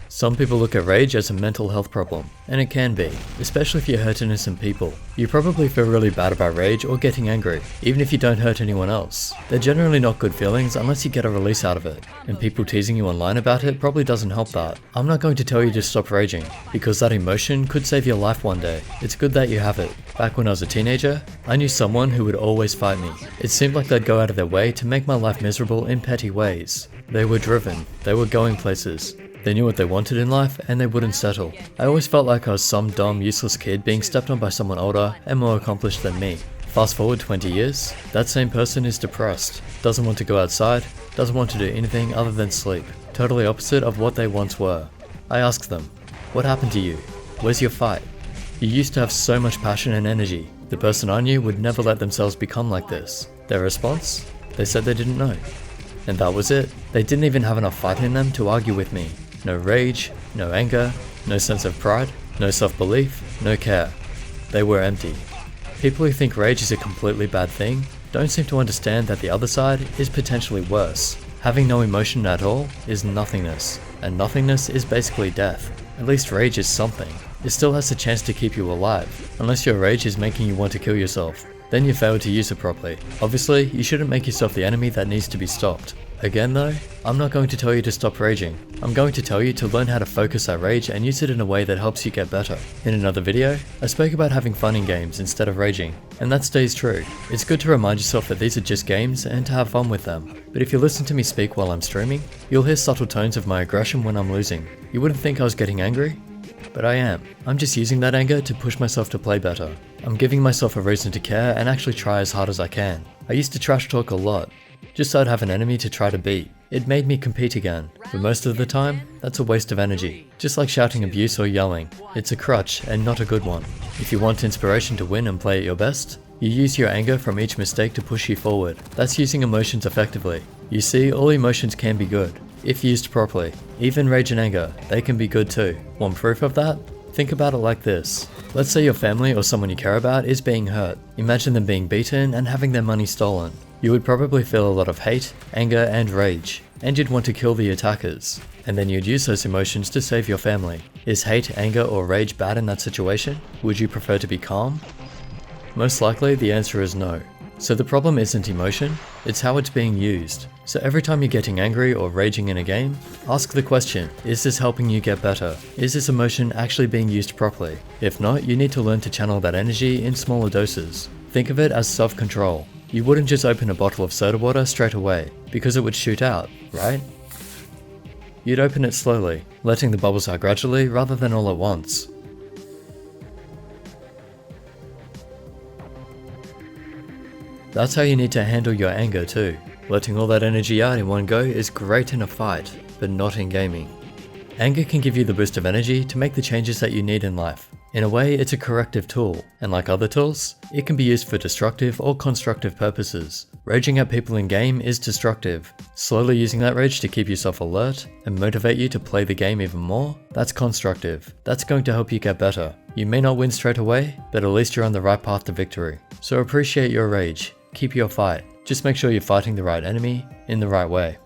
Some people look at rage as a mental health problem, and it can be, especially if you hurt innocent people. You probably feel really bad about rage or getting angry, even if you don't hurt anyone else. They're generally not good feelings unless you get a release out of it, and people teasing you online about it probably doesn't help that. I'm not going to tell you to stop raging, because that emotion could save your life one day. It's good that you have it. Back when I was a teenager, I knew someone who would always fight me. It seemed like they'd go out of their way to make my life miserable in petty ways. They were driven, they were going places. They knew what they wanted in life and they wouldn't settle. I always felt like I was some dumb, useless kid being stepped on by someone older and more accomplished than me. Fast forward 20 years, that same person is depressed, doesn't want to go outside, doesn't want to do anything other than sleep. Totally opposite of what they once were. I asked them, what happened to you? Where's your fight? You used to have so much passion and energy. The person I knew would never let themselves become like this. Their response? They said they didn't know. And that was it. They didn't even have enough fight in them to argue with me. No rage, no anger, no sense of pride, no self-belief, no care. They were empty. People who think rage is a completely bad thing don't seem to understand that the other side is potentially worse. Having no emotion at all is nothingness, and nothingness is basically death. At least rage is something. It still has the chance to keep you alive, unless your rage is making you want to kill yourself. Then you failed to use it properly. Obviously, you shouldn't make yourself the enemy that needs to be stopped. Again though, I'm not going to tell you to stop raging. I'm going to tell you to learn how to focus that rage and use it in a way that helps you get better. In another video, I spoke about having fun in games instead of raging, and that stays true. It's good to remind yourself that these are just games and to have fun with them. But if you listen to me speak while I'm streaming, you'll hear subtle tones of my aggression when I'm losing. You wouldn't think I was getting angry, but I am. I'm just using that anger to push myself to play better. I'm giving myself a reason to care and actually try as hard as I can. I used to trash talk a lot, just so I'd have an enemy to try to beat. It made me compete again, but most of the time, that's a waste of energy. Just like shouting abuse or yelling, it's a crutch and not a good one. If you want inspiration to win and play at your best, you use your anger from each mistake to push you forward. That's using emotions effectively. You see, all emotions can be good, if used properly. Even rage and anger, they can be good too. Want proof of that? Think about it like this. Let's say your family or someone you care about is being hurt. Imagine them being beaten and having their money stolen. You would probably feel a lot of hate, anger, and rage, and you'd want to kill the attackers. And then you'd use those emotions to save your family. Is hate, anger, or rage bad in that situation? Would you prefer to be calm? Most likely, the answer is no. So the problem isn't emotion, it's how it's being used. So every time you're getting angry or raging in a game, ask the question, is this helping you get better? Is this emotion actually being used properly? If not, you need to learn to channel that energy in smaller doses. Think of it as self-control. You wouldn't just open a bottle of soda water straight away, because it would shoot out, right? You'd open it slowly, letting the bubbles out gradually rather than all at once. That's how you need to handle your anger too. Letting all that energy out in one go is great in a fight, but not in gaming. Anger can give you the boost of energy to make the changes that you need in life. In a way, it's a corrective tool, and like other tools, it can be used for destructive or constructive purposes. Raging at people in game is destructive. Slowly using that rage to keep yourself alert and motivate you to play the game even more, that's constructive. That's going to help you get better. You may not win straight away, but at least you're on the right path to victory. So appreciate your rage, keep your fight. Just make sure you're fighting the right enemy in the right way.